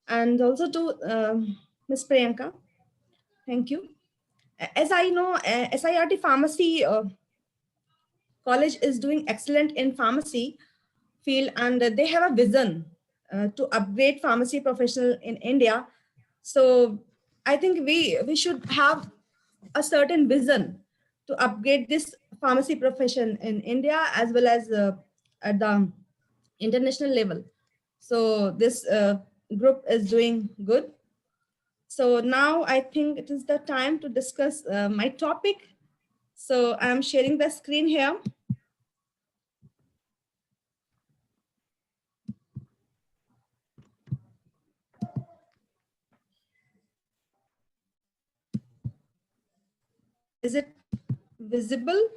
and also to Ms. Priyanka. Thank you. As I know, SIRT Pharmacy College is doing excellent in pharmacy field, and they have a vision to upgrade pharmacy professional in India. So I think we should have a certain vision to upgrade this pharmacy profession in India as well as at the international level. So this group is doing good. So now I think it is the time to discuss my topic. So I'm sharing the screen here. Is it visible?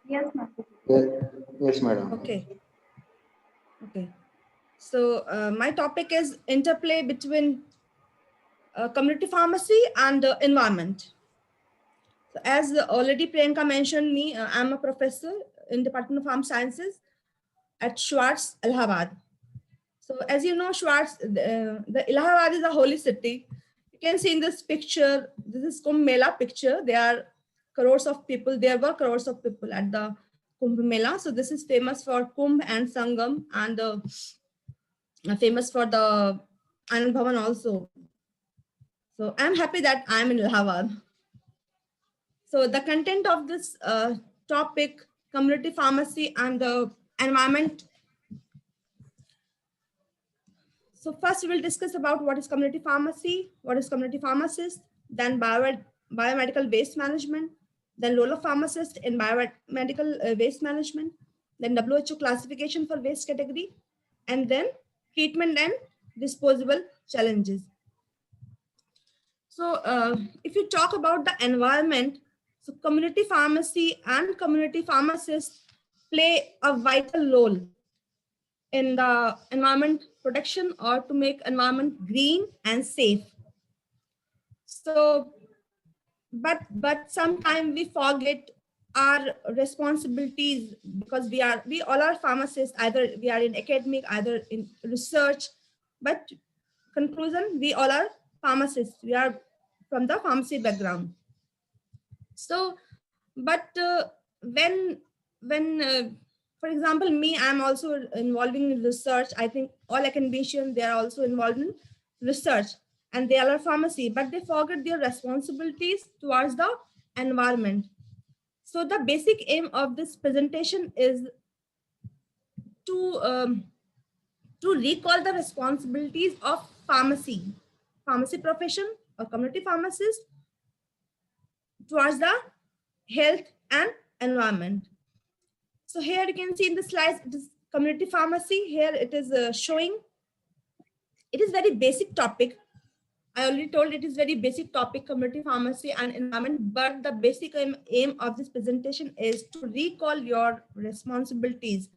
Yes, ma'am. Yes, madam. Okay. Okay. So my topic is interplay between community pharmacy and environment. So as already Priyanka mentioned me, I'm a professor in Department of Farm Sciences at Schwartz, Allahabad. So as you know, Schwartz, the Allahabad is a holy city. You can see in this picture, this is Kumbh Mela picture. There are crores of people, there were crores of people at the Kumbh Mela. So this is famous for Kumbh and Sangam, and famous for the Anand Bhavan also. So I'm happy that I'm in Allahabad. So the content of this topic, community pharmacy and the environment. So first we will discuss about what is community pharmacy, what is community pharmacist, then biomedical waste management, then role of pharmacist in biomedical waste management, then WHO classification for waste category, and then treatment and disposable challenges. So if you talk about the environment, so community pharmacy and community pharmacists play a vital role in the environment protection or to make environment green and safe. So, but sometimes we forget our responsibilities because we all are pharmacists, either we are in academic, either in research, but conclusion, we all are pharmacists. We are from the pharmacy background. So, but when for example, me, I'm also involving in research. I think all academicians, they are also involved in research and they are pharmacy, but they forget their responsibilities towards the environment. So the basic aim of this presentation is to recall the responsibilities of pharmacy profession or community pharmacist towards the health and environment. So here you can see in the slides, it is community pharmacy. Here it is showing, it is very basic topic. I already told it is very basic topic, community pharmacy and environment, but the basic aim of this presentation is to recall your responsibilities.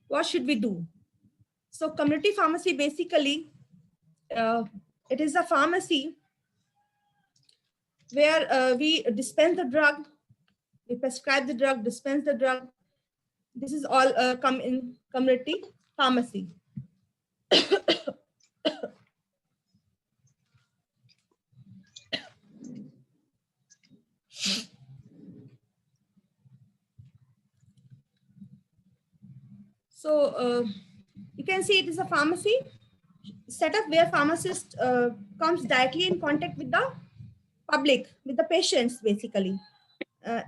What should we do? So community pharmacy, basically, it is a pharmacy where we dispense the drug, we prescribe the drug, dispense the drug. This is all come in community pharmacy. So you can see it is a pharmacy setup where pharmacist comes directly in contact with the public, with the patients, basically.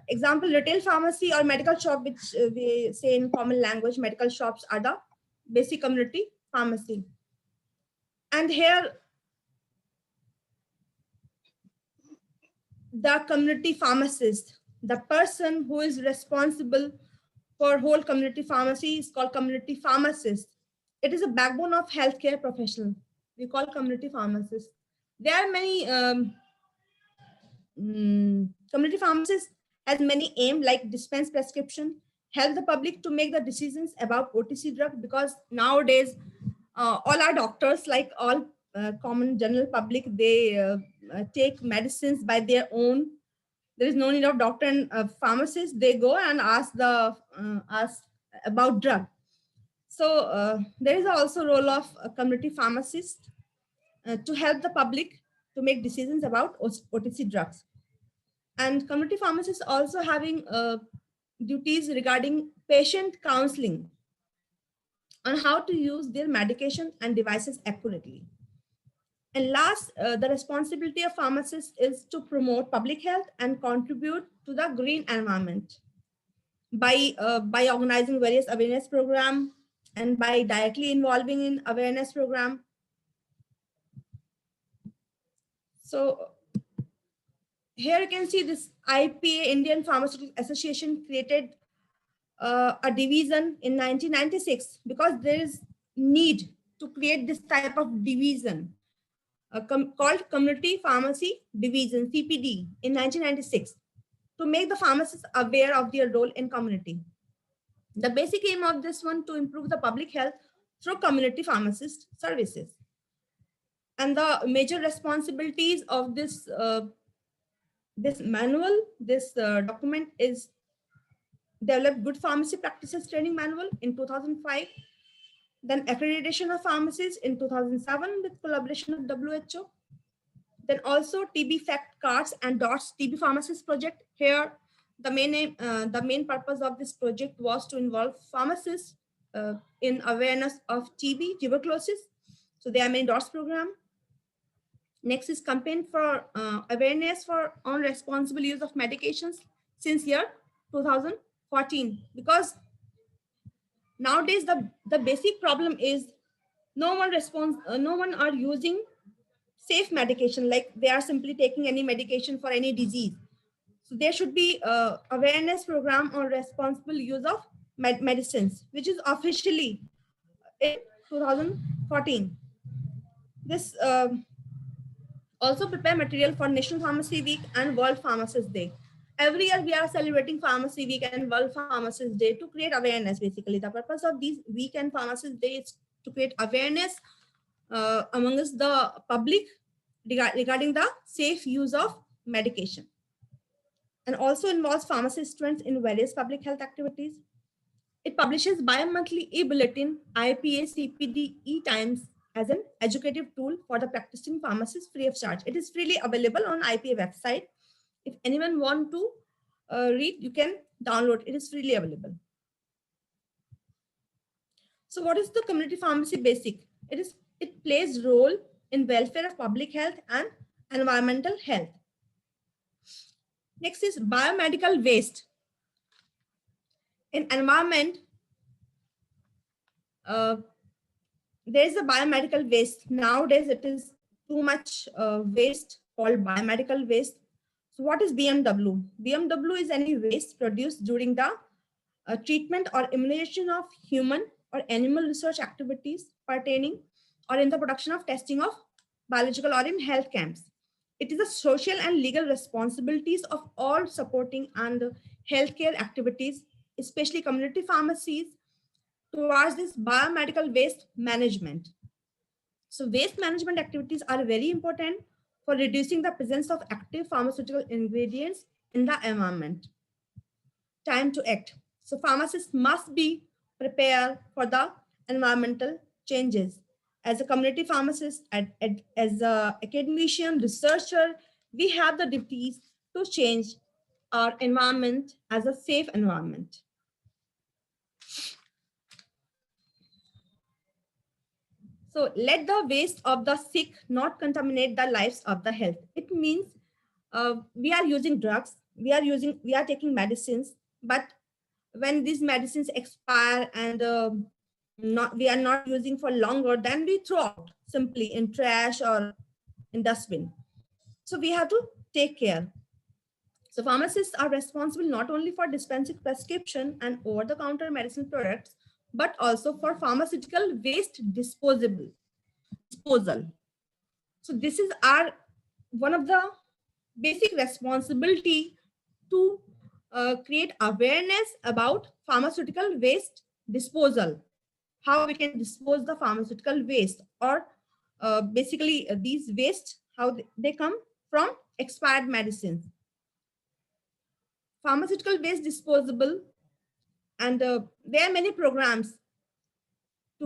Example, retail pharmacy or medical shop, which we say in common language, medical shops are the basic community pharmacy. And here, the community pharmacist, the person who is responsible for whole community pharmacy is called community pharmacist. It is a backbone of healthcare professional. We call community pharmacist. There are many community pharmacists has many aim like dispense prescription, help the public to make the decisions about OTC drug, because nowadays all our doctors, like all common general public, they take medicines by their own. There is no need of doctor and pharmacist. They go and ask about drug. So there is also role of a community pharmacist to help the public to make decisions about OTC drugs. And community pharmacists also having duties regarding patient counseling on how to use their medication and devices accurately. And last, the responsibility of pharmacists is to promote public health and contribute to the green environment by organizing various awareness program and by directly involving in awareness program. So here you can see this IPA, Indian Pharmaceutical Association, created a division in 1996 because there is need to create this type of division called Community Pharmacy Division, CPD, in 1996 to make the pharmacists aware of their role in community. The basic aim of this one to improve the public health through community pharmacist services. And the major responsibilities of this manual, this document is develop good pharmacy practices training manual in 2005, then accreditation of pharmacies in 2007 with collaboration of WHO. Then also TB fact cards and dots TB pharmacist project. Here, the main purpose of this project was to involve pharmacists in awareness of TB, tuberculosis. So there are many dots program. Next is campaign for awareness for on responsible use of medications since year 2014. Because nowadays the basic problem is no one are using safe medication, like they are simply taking any medication for any disease. So there should be awareness program on responsible use of medicines, which is officially in 2014. This also prepare material for National Pharmacy Week and World Pharmacist Day. Every year we are celebrating Pharmacy Week and World Pharmacist Day to create awareness. Basically, the purpose of these week and Pharmacist Day is to create awareness amongst the public regarding the safe use of medication, and also involves pharmacy students in various public health activities. It publishes bi-monthly e-bulletin IPA CPD e-times as an educative tool for the practicing pharmacists free of charge. It is freely available on IPA website. If anyone want to read, you can download. It is freely available. So what is the community pharmacy basic? It plays role in welfare of public health and environmental health. Next is biomedical waste. In environment, there is a biomedical waste. Nowadays, it is too much waste called biomedical waste. So what is BMW? BMW is any waste produced during the treatment or immunization of human or animal research activities pertaining or in the production of testing of biological or in health camps. It is the social and legal responsibilities of all supporting and healthcare activities, especially community pharmacies, towards this biomedical waste management. So waste management activities are very important for reducing the presence of active pharmaceutical ingredients in the environment. Time to act. So pharmacists must be prepared for the environmental changes. As a community pharmacist, as a academician, researcher, we have the duties to change our environment as a safe environment. So let the waste of the sick not contaminate the lives of the health. It means we are using drugs, we are taking medicines, but when these medicines expire and we are not using for longer, then we throw out simply in trash or in dustbin. So we have to take care. So pharmacists are responsible not only for dispensing prescription and over-the-counter medicine products, but also for pharmaceutical waste disposal. So this is our one of the basic responsibility to create awareness about pharmaceutical waste disposal, how we can dispose the pharmaceutical waste, or basically these waste, how they come from expired medicines. Pharmaceutical waste disposable, and there are many programs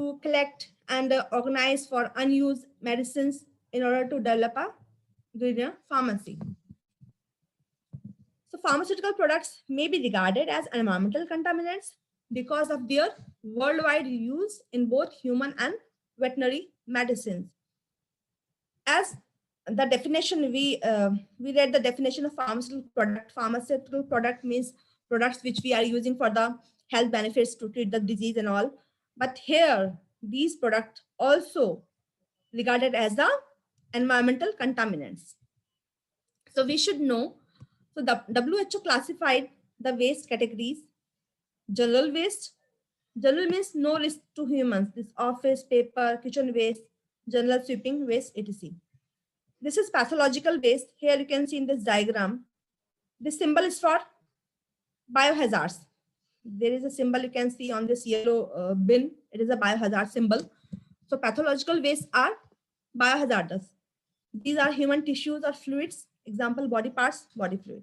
to collect and organize for unused medicines in order to develop a greener pharmacy. So pharmaceutical products may be regarded as environmental contaminants because of their worldwide use in both human and veterinary medicines. As the definition, we read the definition of pharmaceutical product. Pharmaceutical product means products which we are using for the health benefits to treat the disease and all. But here, these products also regarded as the environmental contaminants. So we should know. So the WHO classified the waste categories: general waste. General means no risk to humans. This office, paper, kitchen waste, general sweeping waste, etc. This is pathological waste. Here you can see in this diagram, this symbol is for biohazards. There is a symbol you can see on this yellow bin. It is a biohazard symbol. So pathological waste are biohazardous. These are human tissues or fluids. Example, body parts, body fluid.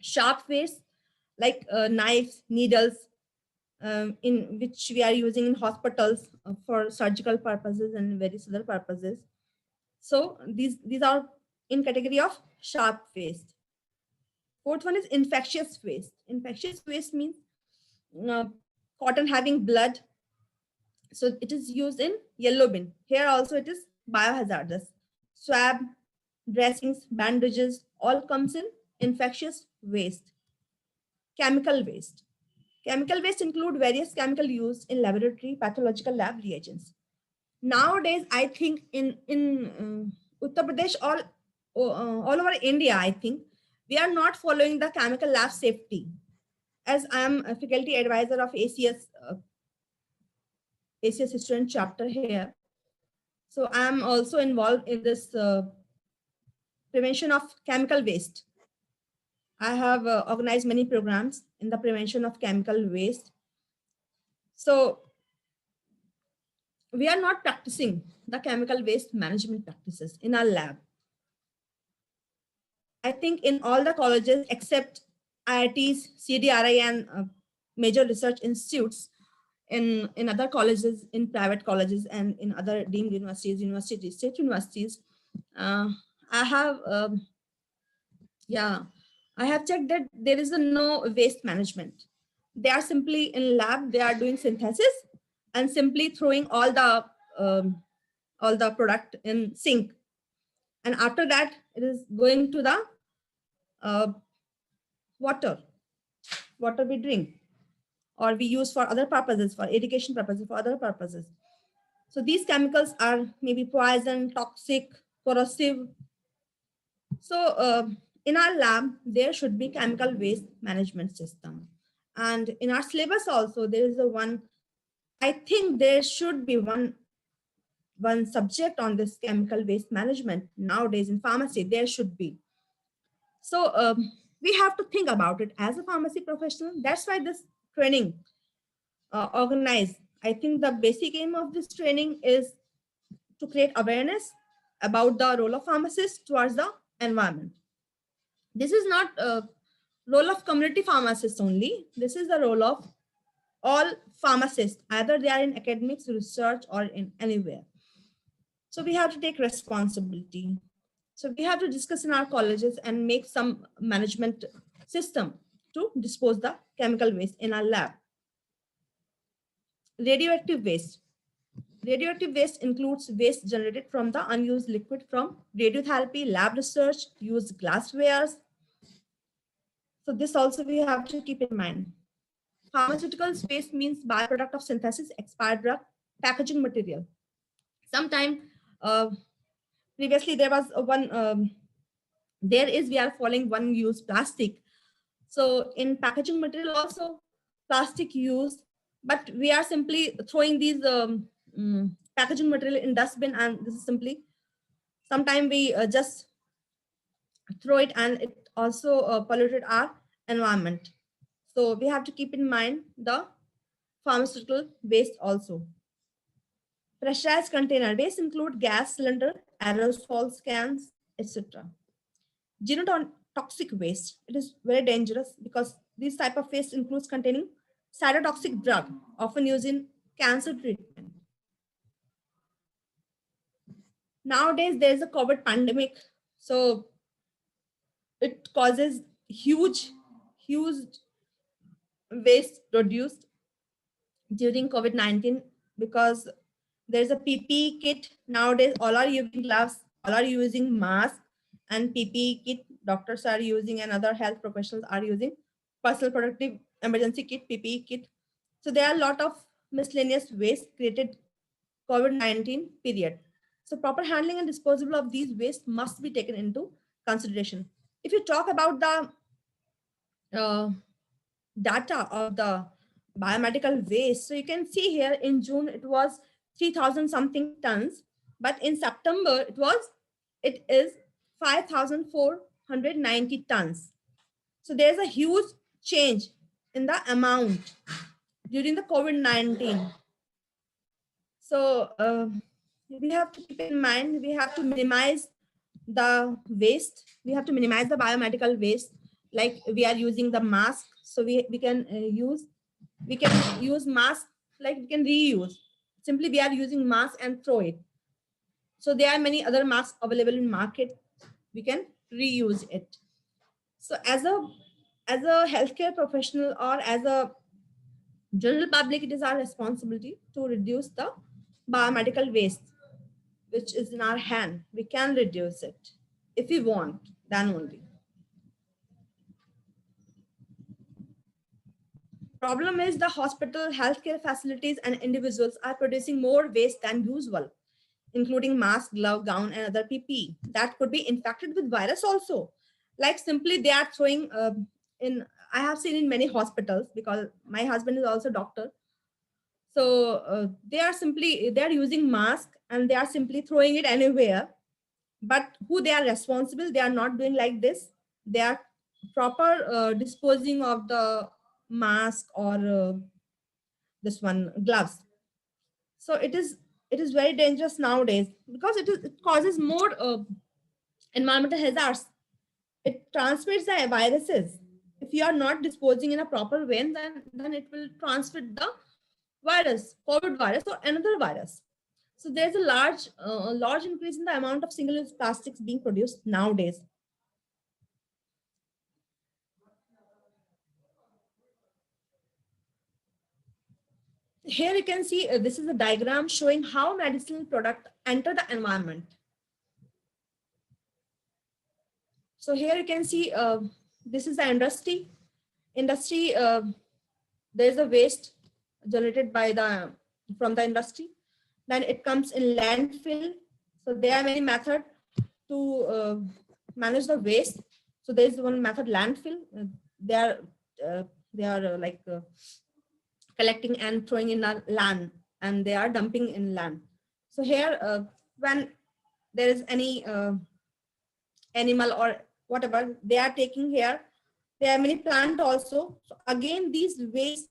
Sharp waste like knives, needles, in which we are using in hospitals for surgical purposes and various other purposes. So these are in category of sharp waste. Fourth one is infectious waste. Infectious waste means cotton having blood. So it is used in yellow bin. Here also it is biohazardous. Swab, dressings, bandages, all comes in infectious waste. Chemical waste. Chemical waste include various chemical used in laboratory pathological lab reagents. Nowadays, I think in Uttar Pradesh, all over India, I think we are not following the chemical lab safety. As I am a faculty advisor of ACS student chapter here, so I am also involved in this prevention of chemical waste. I have organized many programs in the prevention of chemical waste. So we are not practicing the chemical waste management practices in our lab. I think in all the colleges except IITs, CDRI, and major research institutes, in other colleges, in private colleges, and in other deemed universities, state universities, I have, I have checked that there is no waste management. They are simply in lab, they are doing synthesis and simply throwing all the product in sink. And after that, it is going to the water we drink, or we use for other purposes, for irrigation purposes, for other purposes. So these chemicals are maybe poison, toxic, corrosive. So in our lab, there should be chemical waste management system. And in our syllabus also, there is one, I think there should be one subject on this chemical waste management nowadays in pharmacy. There should be. So we have to think about it as a pharmacy professional. That's why this training organized. I think the basic aim of this training is to create awareness about the role of pharmacists towards the environment. This is not a role of community pharmacists only. This is the role of all pharmacists, either they are in academics, research, or in anywhere. So we have to take responsibility. So we have to discuss in our colleges and make some management system to dispose the chemical waste in our lab. Radioactive waste. Radioactive waste includes waste generated from the unused liquid from radiotherapy, lab research, used glasswares. So this also we have to keep in mind. Pharmaceuticals waste means byproduct of synthesis, expired drug, packaging material. Sometime previously there was one, we are following one use plastic. So in packaging material also plastic used, but we are simply throwing these packaging material in dustbin, and this is simply, sometimes we just throw it, and it also polluted our environment. So we have to keep in mind the pharmaceutical waste also. Pressurized container waste include gas cylinder, aerosol cans, etc. Genotoxic waste, it is very dangerous because this type of waste includes containing cytotoxic drug often used in cancer treatment. nowadays there is a COVID pandemic, so it causes huge waste produced during COVID-19, because there's a PPE kit. Nowadays, all are using gloves, all are using mask and PPE kit. Doctors are using and other health professionals are using personal protective emergency kit, PPE kit. So there are a lot of miscellaneous waste created COVID-19 period. So proper handling and disposal of these waste must be taken into consideration. If you talk about the uh, data of the biomedical waste. So you can see here in June it was 3,000 something tons, but in September it is 5,490 tons. So there's a huge change in the amount during the COVID-19. So we have to keep in mind, we have to minimize the waste. We have to minimize the biomedical waste. Like we are using the mask, so we can use mask, like we can reuse. Simply we are using mask and throw it. So there are many other masks available in market. We can reuse it. So as a healthcare professional or as a general public, it is our responsibility to reduce the biomedical waste which is in our hand. We can reduce it if we want, then only. Problem is the hospital, healthcare facilities and individuals are producing more waste than usual, including mask, glove, gown and other PPE that could be infected with virus also. Like simply they are throwing in, I have seen in many hospitals, because my husband is also doctor. So they are using mask and they are simply throwing it anywhere. But who they are responsible, they are not doing like this. They are proper disposing of the mask or this one gloves. So it is very dangerous nowadays, because it causes more environmental hazards. It transmits the viruses. If you are not disposing in a proper way, then it will transmit the virus, COVID virus or another virus. So there's a large increase in the amount of single-use plastics being produced nowadays. Here you can see this is a diagram showing how medicinal product enter the environment. So here you can see this is the industry. There is a waste generated by from the industry. Then it comes in landfill. So there are many methods to manage the waste. So there is one method, landfill. They are collecting and throwing in a land, and they are dumping in land. So here when there is any animal or whatever they are taking here, there are many plant also. So again this waste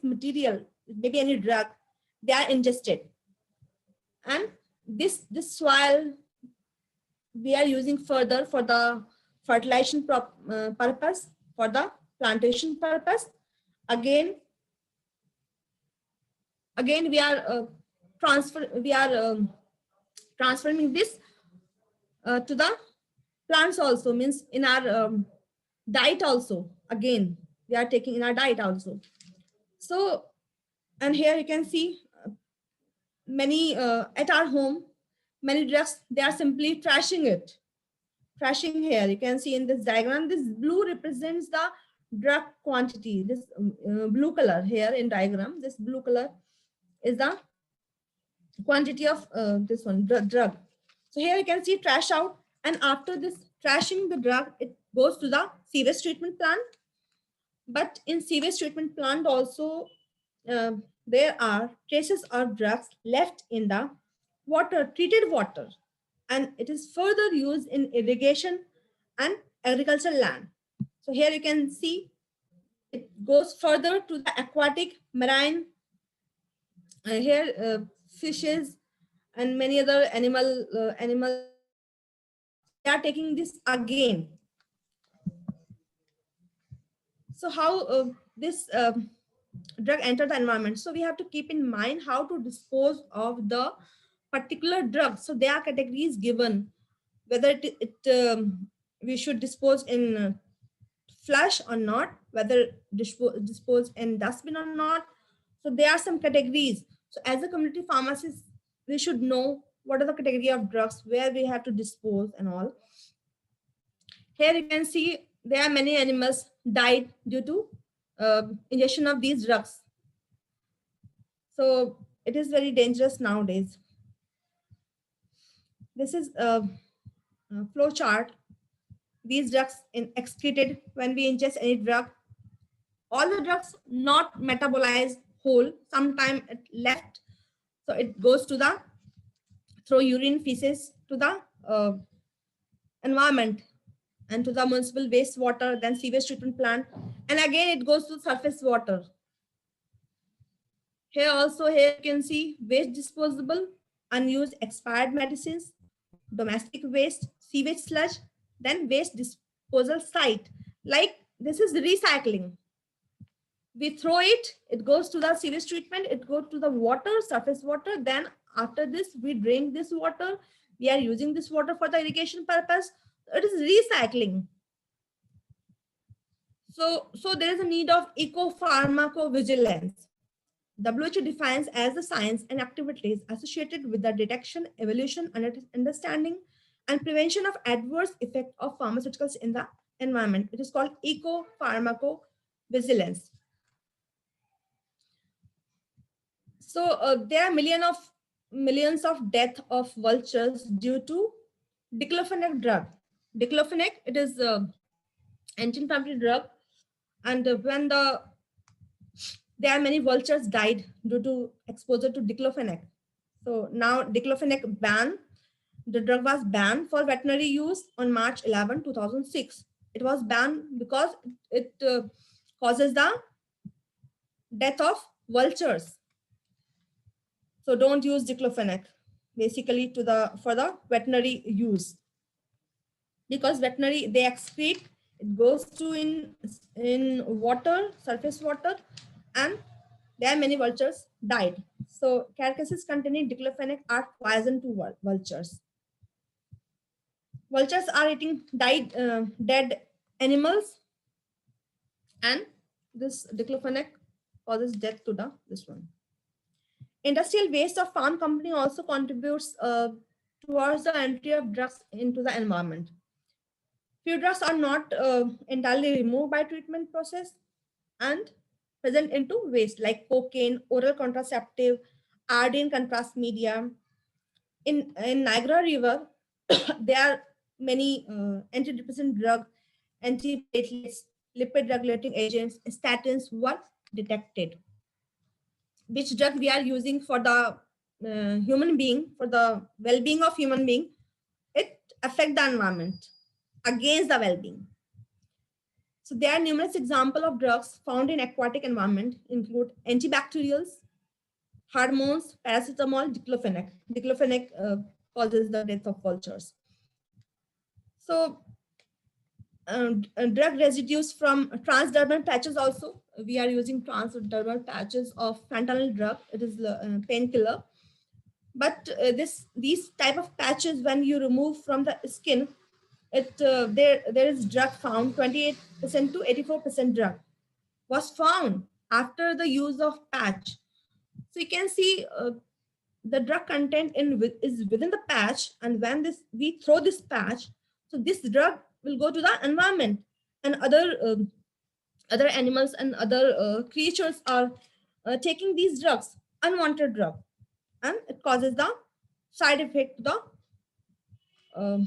material, maybe any drug, they are ingested, and this soil we are using further for the fertilization purpose, for the plantation purpose. Again we are transferring this to the plants also, means in our diet also. Again we are taking in our diet also. So, and here you can see many at our home, many drugs, they are simply trashing here. You can see in this diagram, this blue represents the drug quantity. This blue color here in diagram, this blue color is the quantity of this one drug. So here you can see trash out, and after this trashing the drug, it goes to the sewage treatment plant. But in sewage treatment plant also, there are traces of drugs left in the water, treated water, and it is further used in irrigation and agricultural land. So here you can see it goes further to the aquatic, marine, here fishes and many other animals. So they are taking this again. So how this drug enter the environment? So we have to keep in mind how to dispose of the particular drug. So there are categories given, whether we should dispose in flush or not, whether dispose in dustbin or not. So there are some categories. So as a community pharmacist, we should know what are the category of drugs, where we have to dispose and all. Here you can see there are many animals died due to ingestion of these drugs. So it is very dangerous nowadays. This is a flow chart. These drugs excreted when we ingest any drug. All the drugs not metabolized whole. Sometime it left, so it goes to the through urine, feces to the environment and to the municipal wastewater, then sewage treatment plant, and again it goes to surface water. Here also, here you can see waste disposable, unused expired medicines, domestic waste, sewage sludge, then waste disposal site. Like this is recycling. We throw it, it goes to the sewage treatment, it goes to the water, surface water. Then after this, we drink this water. We are using this water for the irrigation purpose. It is recycling. So there is a need of eco-pharmacovigilance. WHO defines as the science and activities associated with the detection, evaluation, understanding, and prevention of adverse effect of pharmaceuticals in the environment. It is called eco-pharmacovigilance. So there are millions of death of vultures due to diclofenac drug. Diclofenac, it is anti-inflammatory drug, and when there are many vultures died due to exposure to diclofenac. So now diclofenac ban, the drug was banned for veterinary use on March 11, 2006. It was banned because it causes the death of vultures. So don't use diclofenac basically for the veterinary use, because veterinary, they excrete, it goes to in water, surface water, and there are many vultures died. So carcasses containing diclofenac are poison to vultures. Vultures are eating dead animals, and this diclofenac causes death to this one. Industrial waste of farm company also contributes towards the entry of drugs into the environment. Few drugs are not entirely removed by treatment process and present into waste, like cocaine, oral contraceptive, iodine contrast media. In Niagara River, there are many antidepressant drugs, antiplatelets, lipid regulating agents, statins were detected. Which drug we are using for the human being, for the well-being of human being, it affects the environment against the well-being. So there are numerous examples of drugs found in aquatic environment, include antibacterials, hormones, paracetamol, diclofenac. Diclofenac causes the death of vultures. So drug residues from transdermal patches also. We are using transdermal patches of fentanyl drug. It is a painkiller. But these type of patches, when you remove from the skin, there is drug found. 28% to 84% drug was found after the use of patch. So you can see the drug content is within the patch, and when we throw this patch, so this drug will go to the environment, and other animals and other creatures are taking these drugs, unwanted drug, and it causes the side effect to the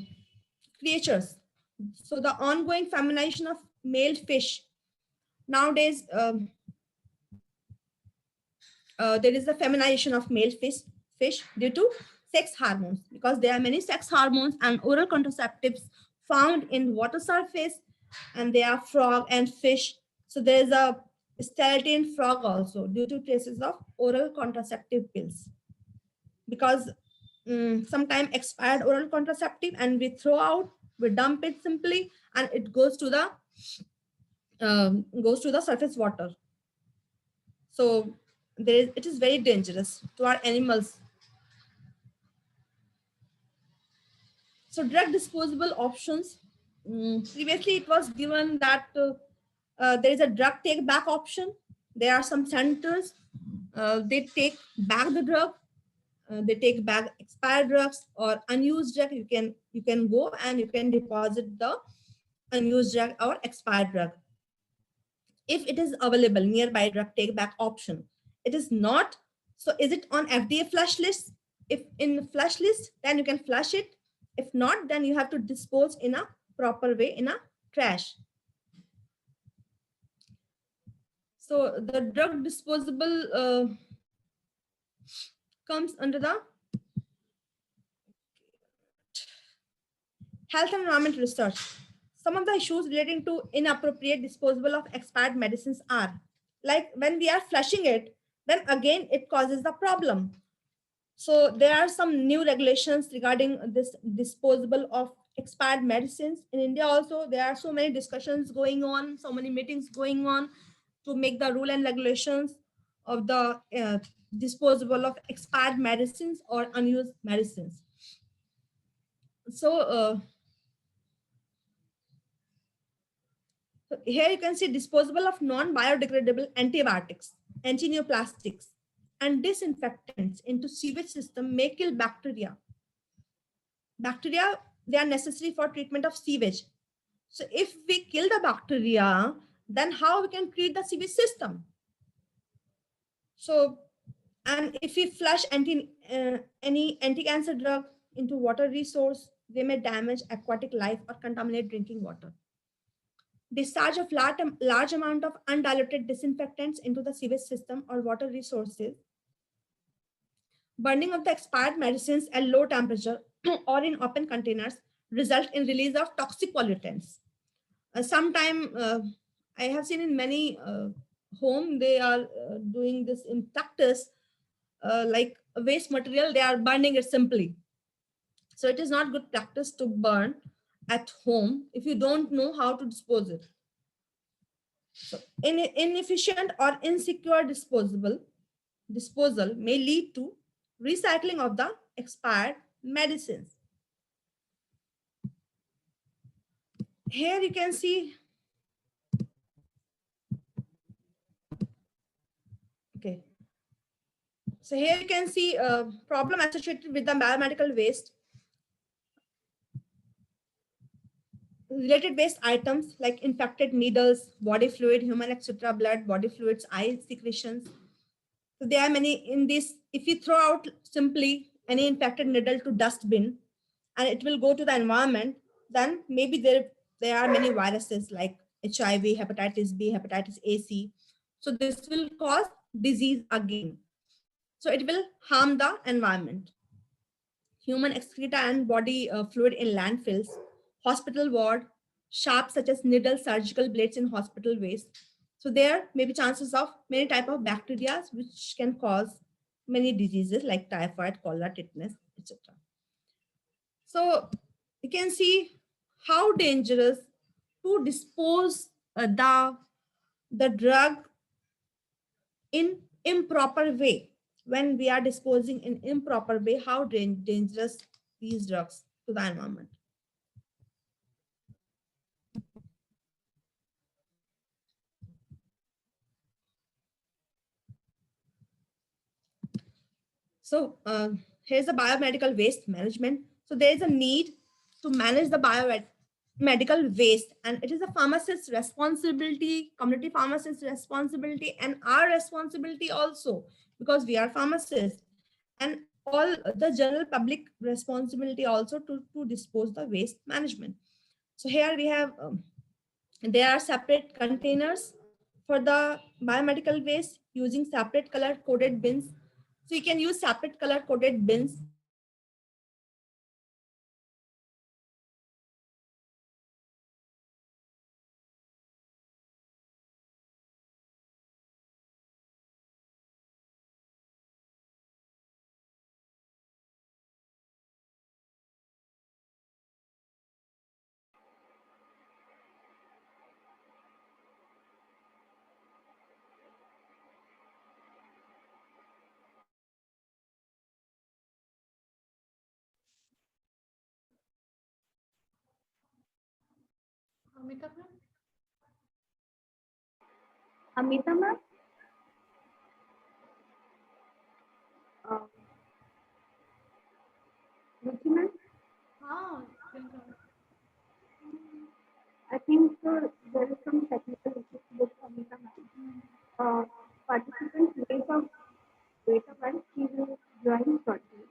creatures. So the ongoing feminization of male fish. Nowadays, there is a feminization of male fish due to sex hormones, because there are many sex hormones and oral contraceptives found in water surface, and they are frog and fish. So there is a sterility in frog also due to traces of oral contraceptive pills, because sometimes expired oral contraceptive, and we throw out, we dump it simply, and it goes to the surface water. So it is very dangerous to our animals. So drug disposable options. Previously, it was given that there is a drug take back option. There are some centers, they take back the drug, they take back expired drugs or unused drug. You can go and you can deposit the unused drug or expired drug if it is available nearby drug take back option. It is not. So is it on FDA flush list? If in flush list, then you can flush it. If not, then you have to dispose in a proper way in a trash. So the drug disposable comes under the health and environment research. Some of the issues relating to inappropriate disposal of expired medicines are like when we are flushing it, then again it causes the problem. So there are some new regulations regarding this disposable of expired medicines in India. Also, there are so many discussions going on, so many meetings going on to make the rule and regulations of the disposable of expired medicines or unused medicines. So here you can see disposable of non-biodegradable antibiotics, antineoplastics, and disinfectants into sewage system may kill bacteria. Bacteria, they are necessary for treatment of sewage. So if we kill the bacteria, then how we can treat the sewage system? So, and if we flush any anti-cancer drug into water resource, they may damage aquatic life or contaminate drinking water. Discharge of large amount of undiluted disinfectants into the sewage system or water resources. Burning of the expired medicines at low temperature or in open containers result in release of toxic pollutants. Sometime I have seen in many home, they are doing this in practice, like waste material, they are burning it simply. So it is not good practice to burn at home if you don't know how to dispose it. So inefficient or insecure disposal may lead to recycling of the expired medicines. Here you can see, okay. So here you can see a problem associated with the biomedical waste. Related waste items like infected needles, body fluid, human etc., blood, body fluids, eye secretions. So there are many in this. If you throw out simply any infected needle to dustbin and it will go to the environment, then maybe there are many viruses like HIV, hepatitis B, hepatitis A, C. So this will cause disease again. So it will harm the environment. Human excreta and body fluid in landfills, hospital ward, sharp such as needles, surgical blades in hospital waste. So there may be chances of many type of bacteria which can cause many diseases like typhoid, cholera, tetanus, etc. So you can see how dangerous to dispose the drug in improper way. When we are disposing in improper way, how dangerous these drugs to the environment. So here's the biomedical waste management. So there is a need to manage the biomedical waste, and it is a pharmacist's responsibility, community pharmacist's responsibility, and our responsibility also, because we are pharmacists, and all the general public responsibility also to dispose the waste management. So here we have, there are separate containers for the biomedical waste using separate color coded bins. So you can use separate color coded bins Amita ma'am. Amita ma'am. Ruchi ma'am. I think there is some technical issues with Amita ma'am. Participants wait a while. She will join shortly.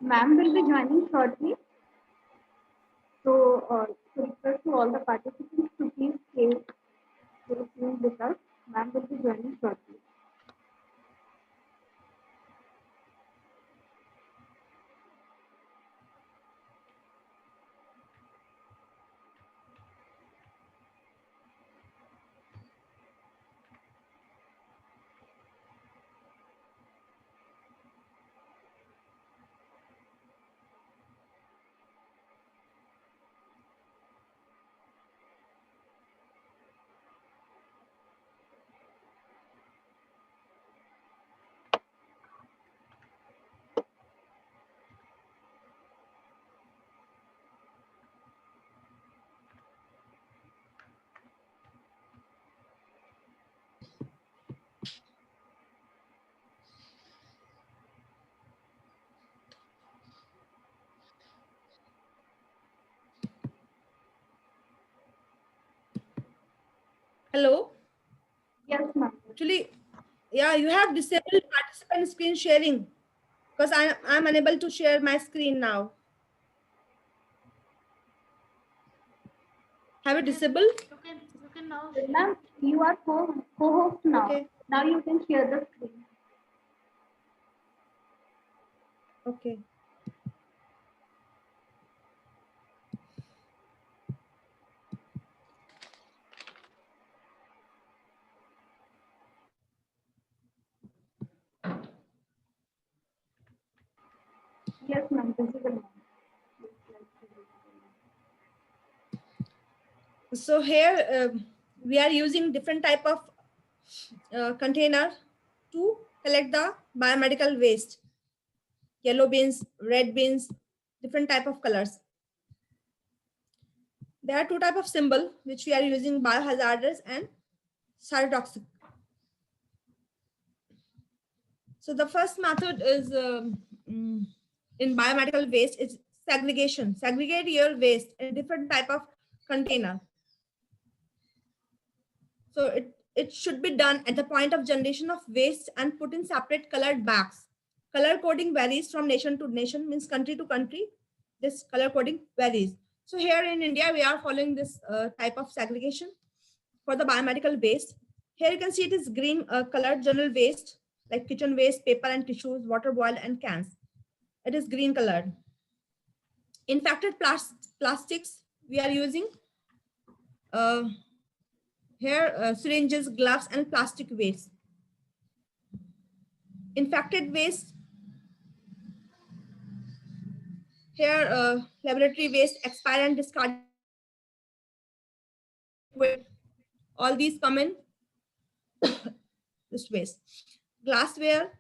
Ma'am will be joining shortly. So request to all the participants to please stay tuned with us. Ma'am will be joining shortly. Hello. Yes, ma'am. Actually, yeah, you have disabled participant screen sharing because I'm unable to share my screen now. Have it disabled? You can now. Ma'am, you are co-host now. Okay. Now you can share the screen. Okay. Yes, ma'am. Visible, ma'am. So here we are using different type of container to collect the biomedical waste. Yellow bins, red bins, different type of colors. There are two type of symbol which we are using, biohazardous and cytotoxic. So the first method is in biomedical waste is segregation. Segregate your waste in different type of container. So it should be done at the point of generation of waste and put in separate colored bags. Color coding varies from nation to nation, means country to country. This color coding varies. So here in India, we are following this type of segregation for the biomedical waste. Here you can see it is green colored general waste like kitchen waste, paper and tissues, water boiled and cans. It is green colored. Infected plastics, we are using uh, here syringes, gloves and plastic waste. Infected waste, here laboratory waste, expired and discarded liquid. All these come in this waste. Glassware,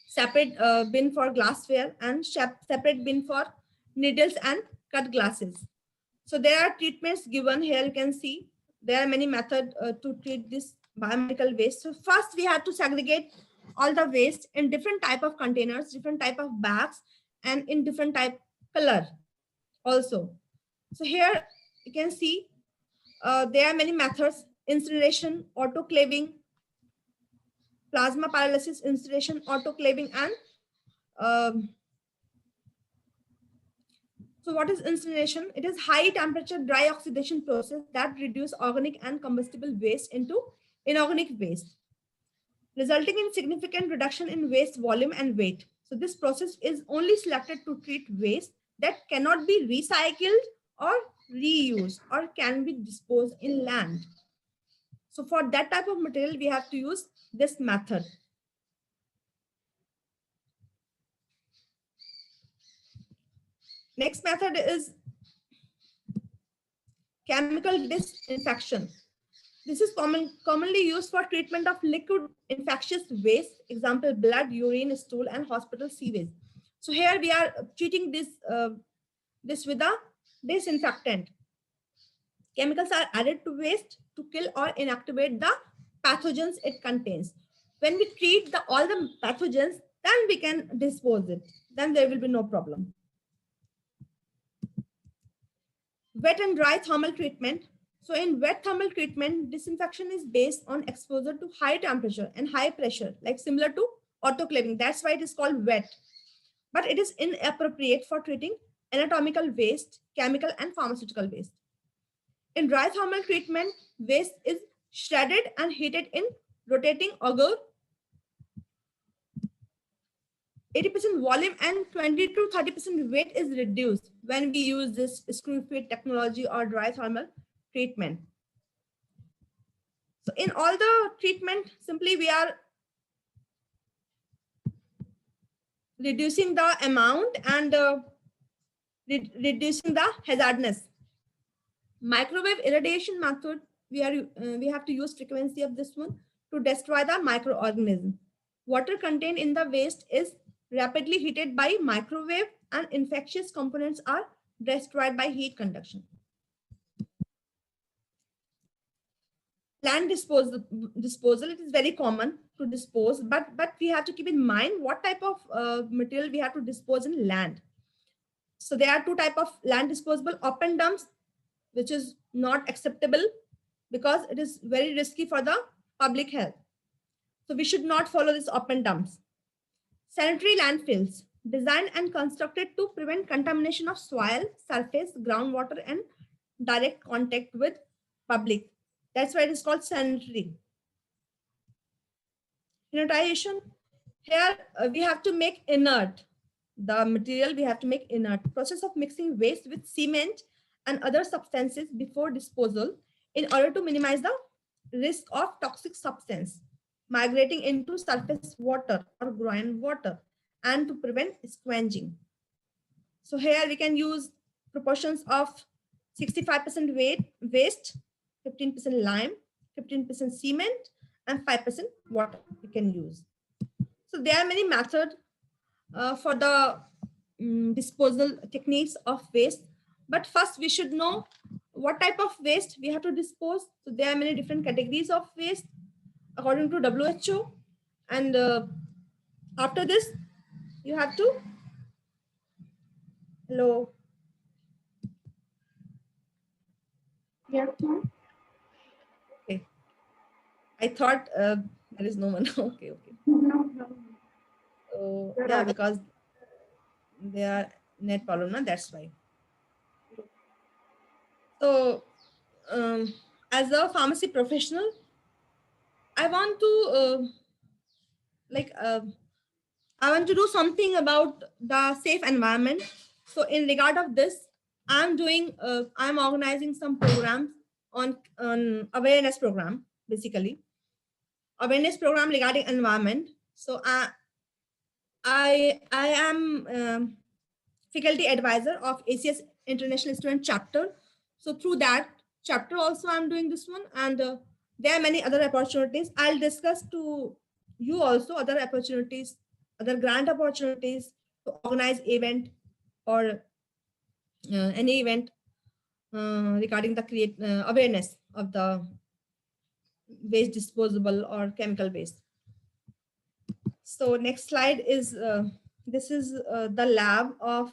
separate bin for glassware and separate bin for needles and cut glasses. So there are treatments given here. You can see there are many methods to treat this biomedical waste. So first we have to segregate all the waste in different type of containers, different type of bags, and in different type color also. So here you can see there are many methods: incineration, autoclaving, plasma pyrolysis, incineration, autoclaving, and So what is incineration? It is high temperature dry oxidation process that reduce organic and combustible waste into inorganic waste, resulting in significant reduction in waste volume and weight. So this process is only selected to treat waste that cannot be recycled or reused or can be disposed in land. So for that type of material, we have to use this method. Next method is chemical disinfection. This is commonly used for treatment of liquid infectious waste, example, blood, urine, stool, and hospital sewage. So here we are treating this with a disinfectant. Chemicals are added to waste to kill or inactivate the pathogens it contains. When we treat all the pathogens, then we can dispose it. Then there will be no problem. Wet and dry thermal treatment. So in wet thermal treatment, disinfection is based on exposure to high temperature and high pressure, like similar to autoclaving. That's why it is called wet. But it is inappropriate for treating anatomical waste, chemical and pharmaceutical waste. In dry thermal treatment, waste is shredded and heated in rotating auger. 80% volume and 20 to 30% weight is reduced when we use this screw feed technology or dry thermal treatment. So in all the treatment, simply we are reducing the amount and reducing the hazardness. Microwave irradiation method, we have to use frequency of this one to destroy the microorganism. Water contained in the waste is rapidly heated by microwave and infectious components are destroyed by heat conduction. Land disposal, it is very common to dispose, but we have to keep in mind what type of material we have to dispose in land. So there are two types of land disposable: open dumps, which is not acceptable because it is very risky for the public health. So we should not follow this open dumps. Sanitary landfills, designed and constructed to prevent contamination of soil, surface, groundwater, and direct contact with public. That's why it is called sanitary. Inertization, here we have to make inert. The material we have to make inert. Process of mixing waste with cement and other substances before disposal in order to minimize the risk of toxic substance migrating into surface water or groundwater and to prevent squelching. So here we can use proportions of 65% waste, 15% lime, 15% cement, and 5% water we can use. So there are many methods for the disposal techniques of waste. But first we should know what type of waste we have to dispose. So there are many different categories of waste according to WHO. And after this, you have to, hello. Yes, ma'am. Okay. I thought there is no one. Okay. No. So yeah, because they are net problem, no? That's why. So as a pharmacy professional, I want to I want to do something about the safe environment. So in regard of this, I'm organizing some programs on awareness program, basically awareness program regarding environment. So I am faculty advisor of ACS International Student Chapter. So through that chapter also I'm doing this one, and there are many other opportunities. I'll discuss to you also other opportunities, other grant opportunities to organize event or any event regarding the awareness of the waste disposable or chemical waste. So next slide is this is the lab of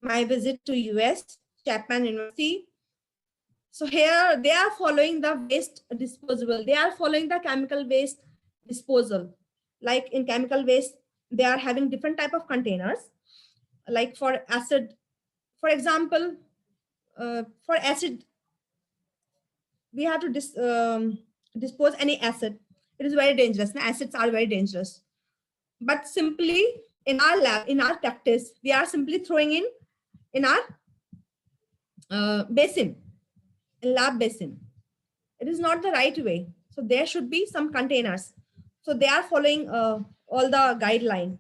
my visit to US, Chapman University. So here they are following the waste disposable. They are following the chemical waste disposal. Like in chemical waste, they are having different type of containers. Like for For example, for acid, we have to dispose any acid. It is very dangerous. Acids are very dangerous. But simply in our lab, in our practice, we are simply throwing in our basin, lab basin. It is not the right way. So there should be some containers. So they are following all the guideline.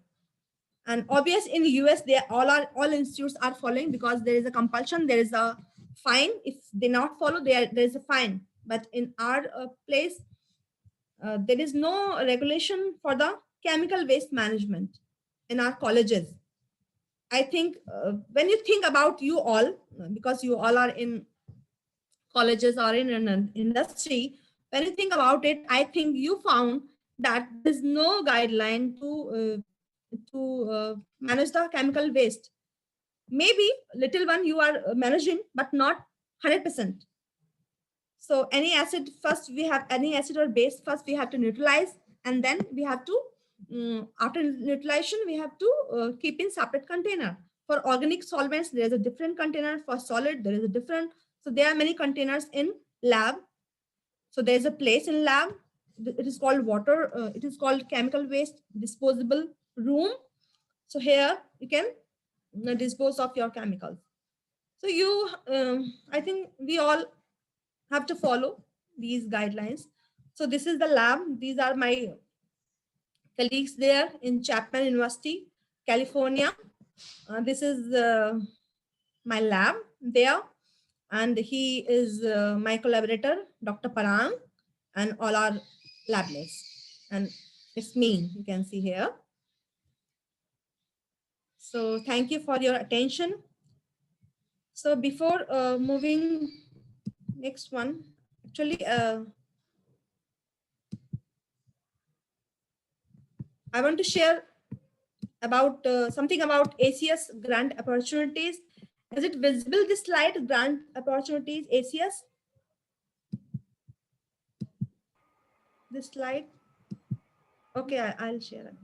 And obvious in the US, they all institutes are following, because there is a compulsion, there is a fine. If they not follow, there is a fine. But in our place, there is no regulation for the chemical waste management in our colleges. I think when you think about you all, because you all are in colleges or in an industry, when you think about it, I think you found that there is no guideline to manage the chemical waste. Maybe little one you are managing, but not 100%. So any acid, first we have any acid or base, first we have to neutralize, and then we have to, after neutralization, we have to keep in separate container. For organic solvents, there is a different container. For solid, there is a different. So there are many containers in lab. So there is a place in lab. It is called water. It is called chemical waste disposable room. So here you can dispose of your chemicals. So you, I think we all have to follow these guidelines. So this is the lab. These are my colleagues there in Chapman University, California. This is my lab there. And he is my collaborator, Dr. Parang, and all our lab mates. And it's me, you can see here. So thank you for your attention. So before moving next one, actually, I want to share about something about ACS grant opportunities. Is it visible, this slide, grant opportunities, ACS? This slide? Okay, I'll share it.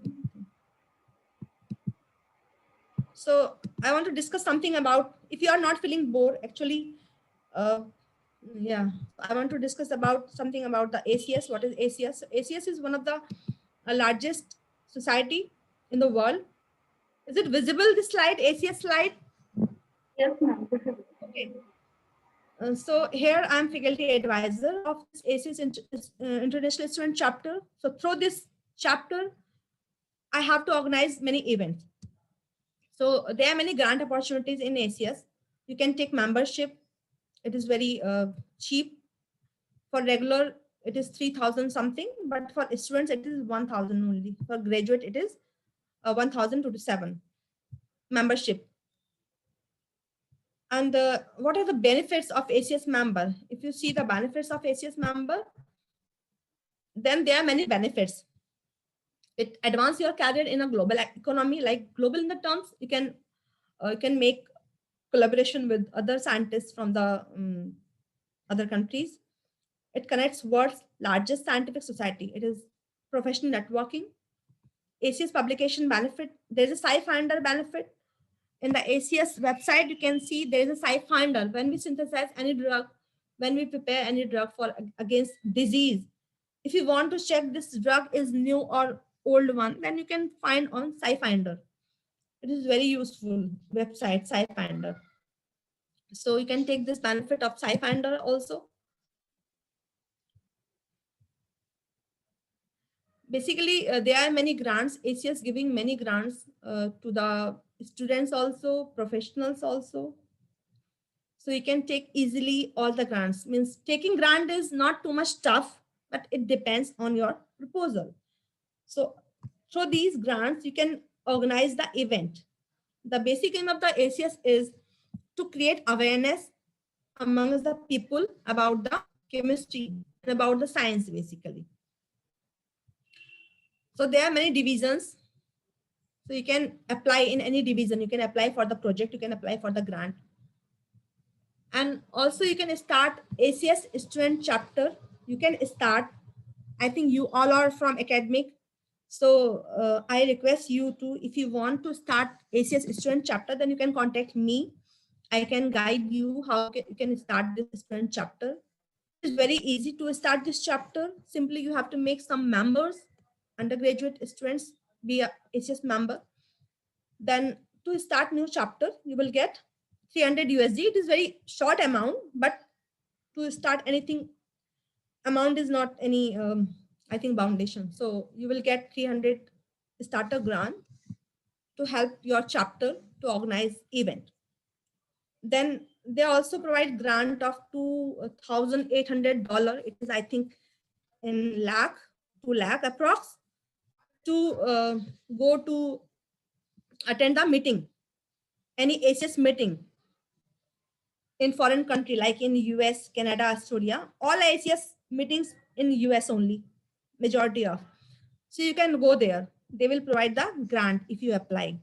So I want to discuss something about, if you are not feeling bored, actually, yeah, I want to discuss about something about the ACS. What is ACS? ACS is one of the largest society in the world. Is it visible, this slide, ACS slide? Yes, ma'am. Okay. So here I'm faculty advisor of this ACS International Student Chapter. So through this chapter, I have to organize many events. So there are many grant opportunities in ACS. You can take membership. It is very cheap. For regular, it is 3,000 something, but for students, it is 1,000 only. For graduate, it is 1,027 membership. And what are the benefits of ACS member? If you see the benefits of ACS member, then there are many benefits. It advances your career in a global economy, like global in the terms, you can make collaboration with other scientists from the other countries. It connects world's largest scientific society. It is professional networking. ACS publication benefit. There's a SciFinder benefit. In the ACS website, you can see there is a SciFinder. When we synthesize any drug, when we prepare any drug for against disease, if you want to check this drug is new or old one, then you can find on SciFinder. It is very useful website, SciFinder. So you can take this benefit of SciFinder also. Basically, there are many grants. ACS giving many grants to the students also, professionals also. So you can take easily all the grants. Means taking grant is not too much tough, but it depends on your proposal. So through these grants, you can organize the event. The basic aim of the ACS is to create awareness amongst the people about the chemistry and about the science, basically. So there are many divisions. So you can apply in any division. You can apply for the project. You can apply for the grant. And also you can start ACS student chapter. You can start. I think you all are from academic. So I request you to, if you want to start ACS student chapter, then you can contact me. I can guide you how you can start this student chapter. It is very easy to start this chapter. Simply you have to make some members, undergraduate students, be a HCS member. Then to start new chapter, you will get 300 USD. It is very short amount, but to start anything, amount is not any, I think, foundation. So you will get 300 starter grant to help your chapter to organize event. Then they also provide grant of $2,800. It is, I think, in lakh, 2 lakh approx, to go to attend the meeting, any ACS meeting in foreign country like in US, Canada, Australia. All ACS meetings in US only, majority of. So you can go there. They will provide the grant if you apply.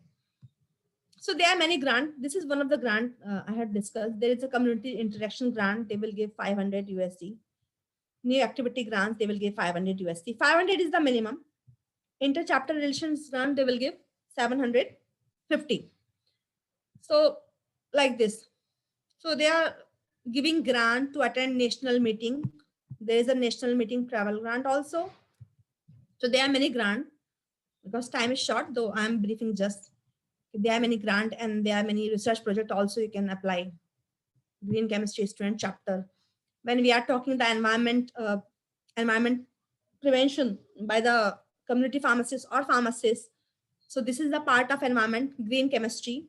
So there are many grants. This is one of the grant I had discussed. There is a community interaction grant. They will give 500 USD. New activity grants, they will give 500 USD. 500 is the minimum. Inter-chapter relations grant, they will give 750. So like this. So they are giving grant to attend national meeting. There is a national meeting travel grant also. So there are many grant. Because time is short, though I am briefing just. There are many grant and there are many research project also you can apply. Green chemistry student chapter. When we are talking the environment prevention by the community pharmacists or pharmacists. So this is the part of environment, green chemistry.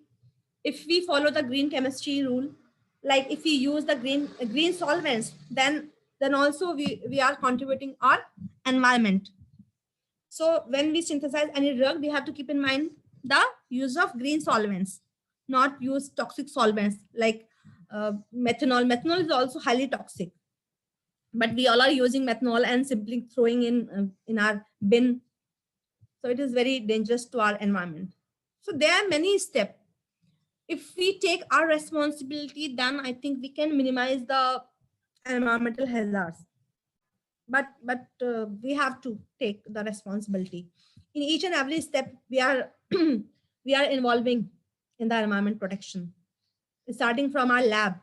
If we follow the green chemistry rule, like if we use the green solvents, then also we are contributing our environment. So when we synthesize any drug, we have to keep in mind the use of green solvents, not use toxic solvents like methanol. Methanol is also highly toxic, but we all are using methanol and simply throwing in our bin. So it is very dangerous to our environment. So there are many steps. If we take our responsibility, then I think we can minimize the environmental hazards. But we have to take the responsibility. In each and every step, we are we are involving in the environment protection, starting from our lab,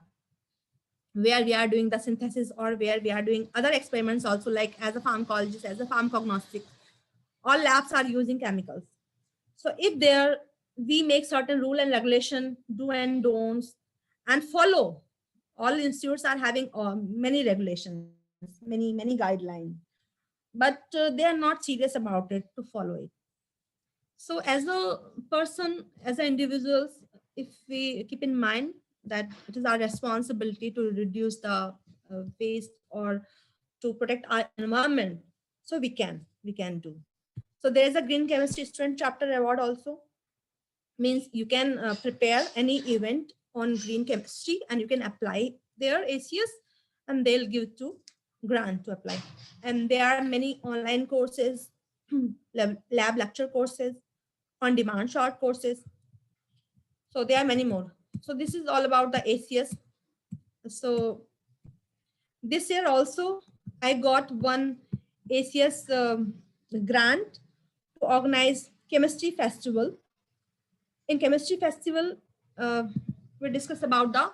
where we are doing the synthesis or where we are doing other experiments also, like as a pharmacologist, as a pharmacognostic. All labs are using chemicals. So if there we make certain rule and regulation, do and don'ts, and follow. All institutes are having many regulations, many guidelines, but they are not serious about it to follow it. So as a person, as an individuals, if we keep in mind that it is our responsibility to reduce the waste or to protect our environment, so we can do. So there is a green chemistry student chapter award also. Means you can prepare any event on green chemistry and you can apply their ACS and they'll give to grant to apply. And there are many online courses, lab lecture courses, on demand short courses. So there are many more. So this is all about the ACS. So this year also I got one ACS grant to organize chemistry festival. In chemistry festival, uh, we discuss about the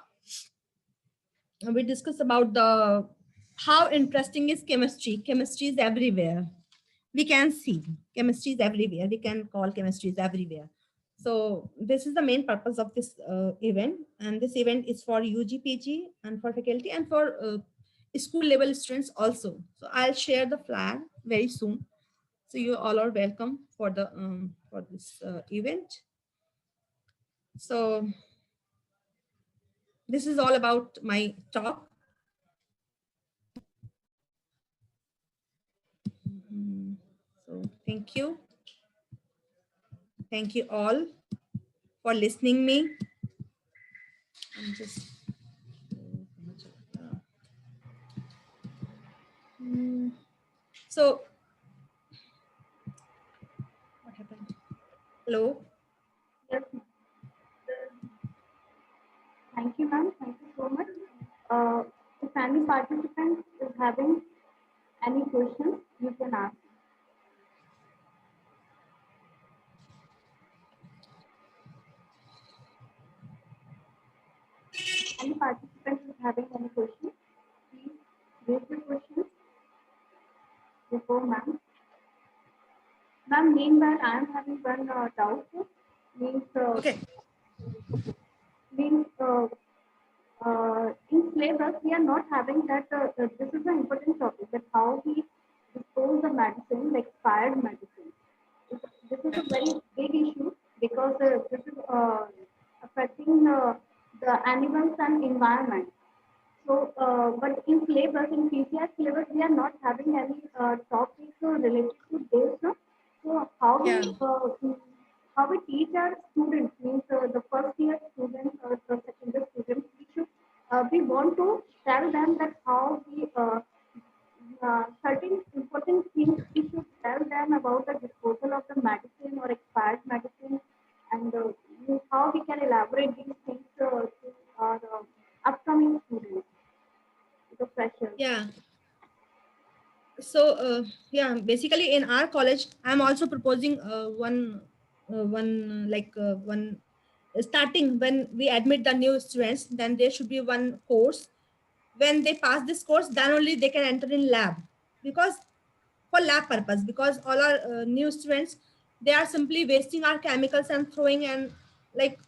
how interesting is chemistry. Chemistry is everywhere. We can see chemistry is everywhere. We can call chemistry is everywhere. So this is the main purpose of this event, and this event is for UG, and for faculty and for school level students also. So I'll share the flag very soon. So you all are welcome for the for this event. So this is all about my talk. So thank you. Thank you all for listening me. I'm just so what happened? Hello. Yes, thank you, ma'am. Thank you so much. If any participant is having any questions, you can ask. Any participants is having any questions, please raise your questions before ma'am. Ma'am, meanwhile, I am having one doubt. Means, Okay. means in syllabus, we are not having that. This is an important topic that how we dispose the medicine, the expired medicine. This is a very big issue because this is affecting the animals and environment. So, but in syllabus, in PCI syllabus, we are not having any topic related to this. No? So, Yeah. how we teach our students, means the first year students or the second year students, we want to tell them that how we certain important things we should tell them about the disposal of the medicine or expired medicine, and how we can elaborate these things to our upcoming students, the freshers. Yeah. So yeah, basically in our college, I'm also proposing one starting when we admit the new students, then there should be one course. When they pass this course, then only they can enter in lab, because for lab purpose, because all our new students, they are simply wasting our chemicals and throwing, and like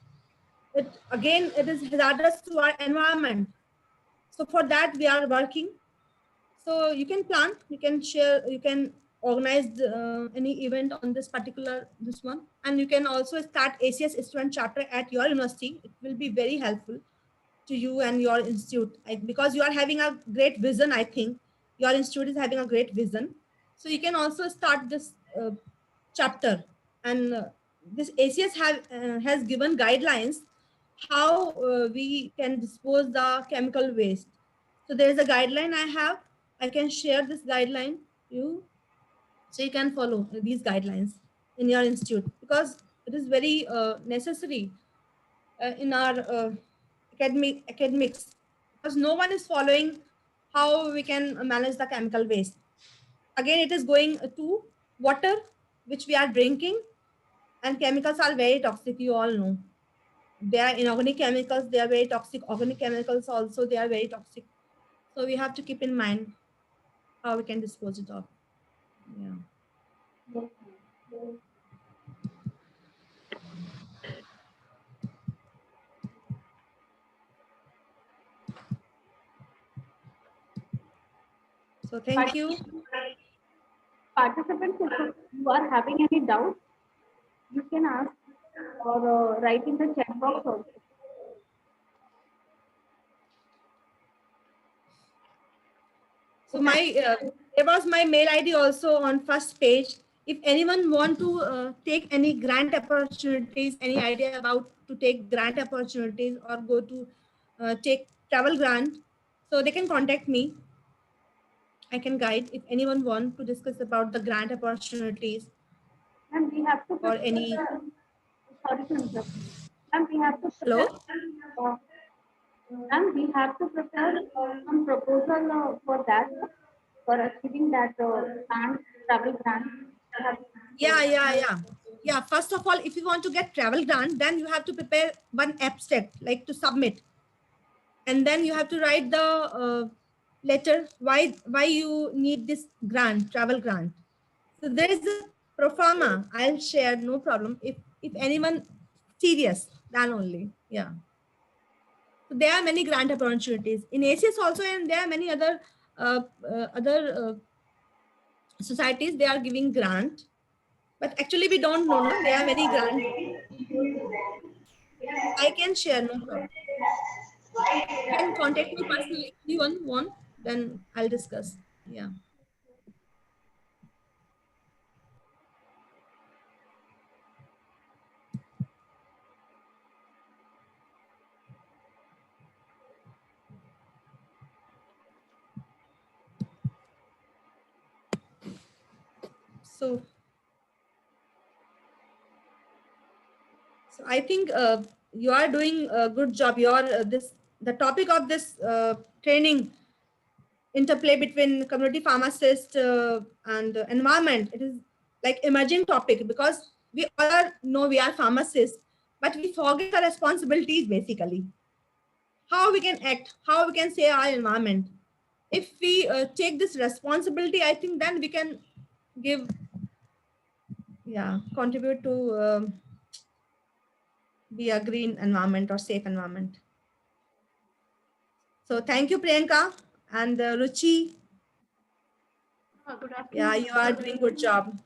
it again, it is hazardous to our environment. So for that we are working. So you can plan, you can share, you can organize any event on this particular this one, and you can also start ACS student chapter at your university. It will be very helpful to you and your institute, because you are having a great vision. I think your institute is having a great vision, so you can also start this chapter. And this ACS has given guidelines how we can dispose the chemical waste. So there is a guideline I have. I can share this guideline you, so you can follow these guidelines in your institute, because it is very necessary in our academics, because no one is following how we can manage the chemical waste. Again, it is going to water which we are drinking, and chemicals are very toxic, you all know. They are inorganic chemicals, they are very toxic. Organic chemicals also, they are very toxic. So we have to keep in mind how we can dispose it of. Yeah. Yes, So ma'am. thank you. Participants, if you are having any doubt, you can ask or write in the chat box also. So my there was my mail ID also on first page. If anyone want to take any grant opportunities, any idea about to take grant opportunities or go to take travel grant, so they can contact me. I can guide if anyone want to discuss about the grant opportunities And we have to or prepare any. sorry to interrupt. And we have to prepare Hello. uh, and we have to prepare some proposal for that, for achieving that grant, travel grant. We have Yeah, yeah, yeah. Yeah. First of all, if you want to get travel grant, then you have to prepare one abstract, like to submit, and then you have to write the letter why you need this grant, travel grant. So there is a proforma. I'll share, no problem. If anyone serious, then only. Yeah. So there are many grant opportunities in ACS also, and there are many other societies. They are giving grant, but actually we don't know. No, there are many grant. I can share, no problem. You can contact me personally if you want. Then I'll discuss. Yeah. So, so I think you are doing a good job. Your this the topic of this training, interplay between community pharmacist and environment. It is like emerging topic, because we all know we are pharmacists, but we forget our responsibilities basically. how we can act, how we can save our environment. If we take this responsibility, I think then we can give, yeah, contribute to be a green environment or safe environment. So thank you, Priyanka and Ruchi. Good Yeah, afternoon. you are doing good job.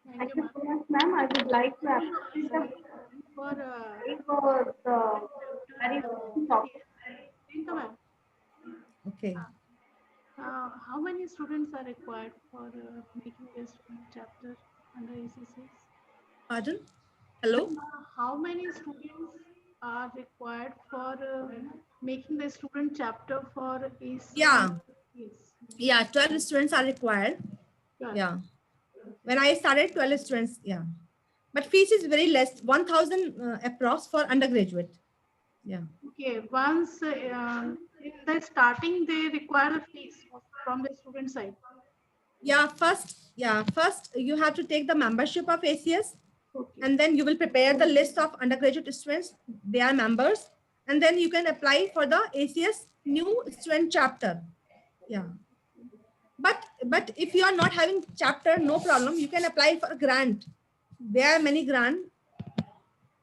Thank Thank you, you ma'am. so much, ma'am. I would like to Students appreciate are the required for the very chapter important topic. Priyanka, ma'am. Okay. How many students are required for making the student chapter under ACCs? Pardon? Hello? Ma'am, how many students are required for making the student chapter for Yeah. ACCs? Yeah, 12 students are required. Sure. Yeah. When I started, 12 students. Yeah. But fees is very less, 1,000 approx for undergraduate. Yeah. Okay, once in the starting, they require the fees from the student side. First you have to take the membership of ACS, Okay. and then you will prepare the list of undergraduate students. They are members, and then you can apply for the ACS new student chapter. Yeah. But if you are not having chapter, no problem. You can apply for a grant. There are many grant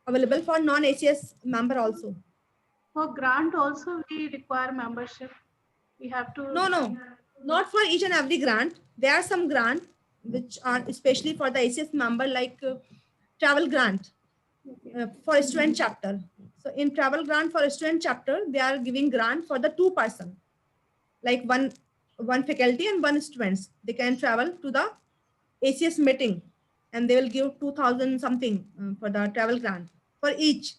available for non-ACS member also. For grant also we require membership. We have to. No, not for each and every grant. There are some grant which are especially for the ACS member, like travel grant Okay. for a student chapter. So in travel grant for a student chapter, they are giving grant for the 2 person, like one faculty and one students. They can travel to the ACS meeting, and they will give 2,000 something for the travel grant for each.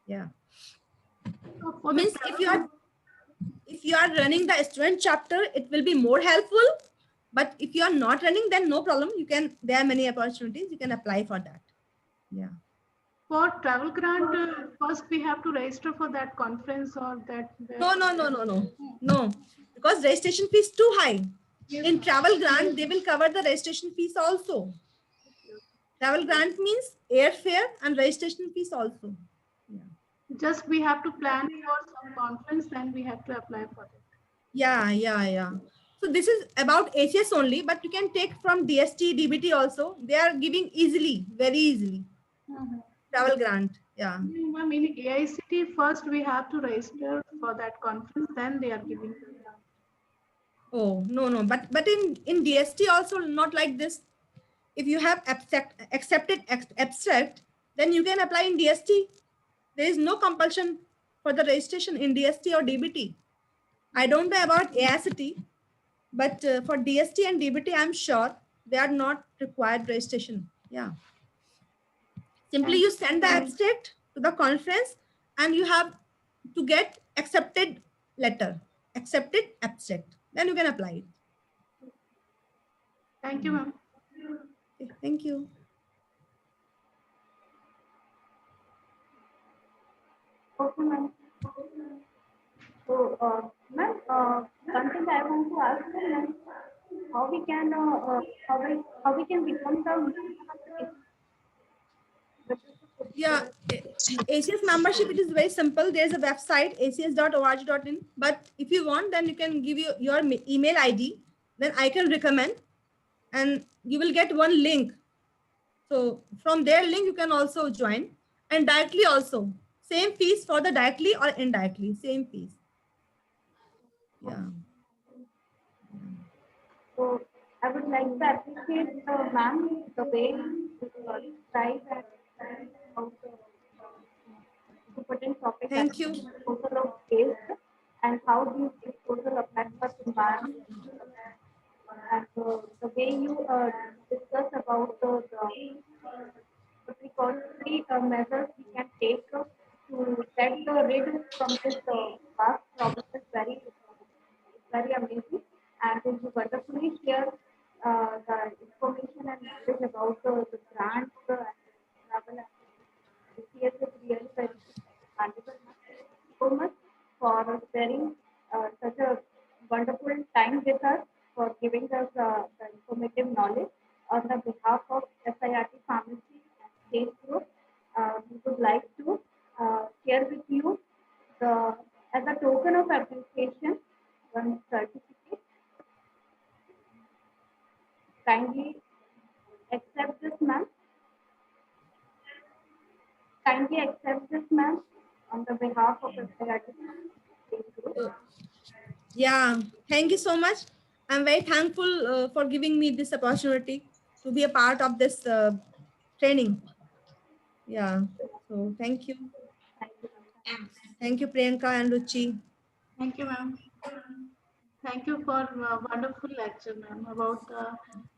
Yeah, So for the means travel, if you are running the student chapter, it will be more helpful. But if you are not running, then no problem. You can, there are many opportunities. You can apply for that. Yeah. for travel grant, first we have to register for that conference or that. No, because registration fees too high. Yes, In ma'am. travel grant, they will cover the registration fees also. Travel grant means airfare and registration fees also. Yeah. Just we have to plan for some conference, then we have to apply for it. Yeah. So this is about ACS only, but you can take from DST, DBT also. They are giving easily, very easily. Mhm. Travel grant. Yeah. Ma'am, in AICT, first we have to register for that conference, then they are giving the grant. Oh, no. But in DST also not like this. If you have accepted abstract, then you can apply in DST. There is no compulsion for the registration in DST or DBT. I don't know about AICTE, but for DST and DBT, I'm sure they are not required registration. Yeah. Simply Thank you send the abstract to the conference, and you have to get accepted letter, accepted abstract. Then you can apply it. Thank you, ma'am. Okay, thank you. Okay, ma'am. So, ma'am, one thing I want to ask you, ma'am, how we can how we can become the Yeah, ACS membership, it is very simple. There's a website, acs.org.in. But if you want, then you can give your email ID. Then I can recommend, and you will get one link. So from their link, you can also join, and directly also. Same fees for the directly or indirectly, same fees. Yeah. So I would like to appreciate ma'am the way you describe and about the important topic that Thank you. disposal of waste and how these disposal affect the environment and the way you discuss about what we call three measures we can take to get rid from this vast problem is very amazing, and you wonderfully share the information and knowledge about the grants and travel and ACS is really very valuable. Thank you so much for sharing such a wonderful time with us, for giving us the informative knowledge. On the behalf of SIRT Pharmacy and State Group, we would like to share with you the as a token of appreciation, one certificate. Kindly accept this, ma'am. Kindly accept this, ma'am, on the behalf of the SIRT group. Yeah, thank you so much. I'm very thankful for giving me this opportunity to be a part of this training. Yeah, so thank you. Thank you, ma'am. Thank you, Priyanka and Ruchi. Thank you, ma'am. Thank you for a wonderful lecture, ma'am, about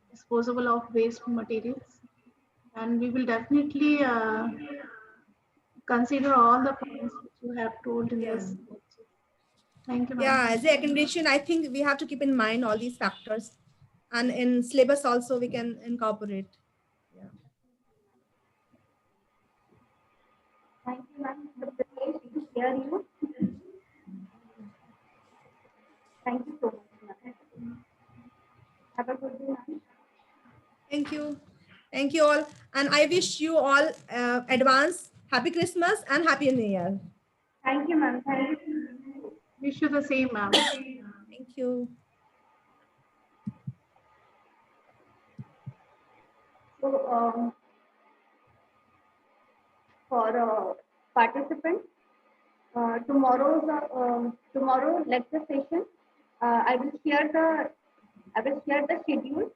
disposable of waste materials. And we will definitely consider all the points which you have told in Yeah. this lecture. Thank you, ma'am. Yeah, as a condition, I think we have to keep in mind all these factors. And in syllabus also we can incorporate. Yeah. Thank you, ma'am. The privilege to hear you. Thank you so much, ma'am. Have a good day, ma'am. Thank you. Thank you all. And I wish you all advance Happy Christmas and Happy New Year. Thank you, ma'am. Thank you. Wish you the same, ma'am. Thank you. So, for participants, tomorrow lecture session, I will share the schedule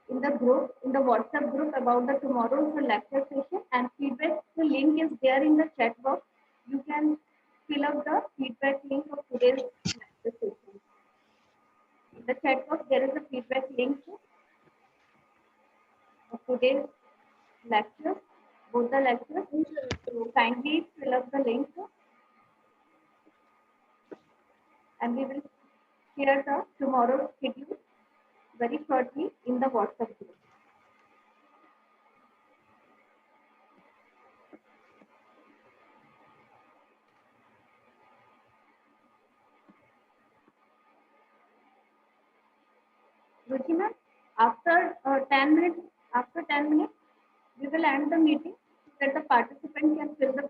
in the group, in the WhatsApp group about the tomorrow's lecture session, and feedback. The link is there in the chat box. You can fill up the feedback link of today's lecture session. In the chat box, there is a feedback link of today's lecture, both the lectures. So kindly fill up the link, and we will share the tomorrow's schedule very shortly in the WhatsApp group. Ruchi ma'am, after 10 minutes, we will end the meeting so that the participant can fill the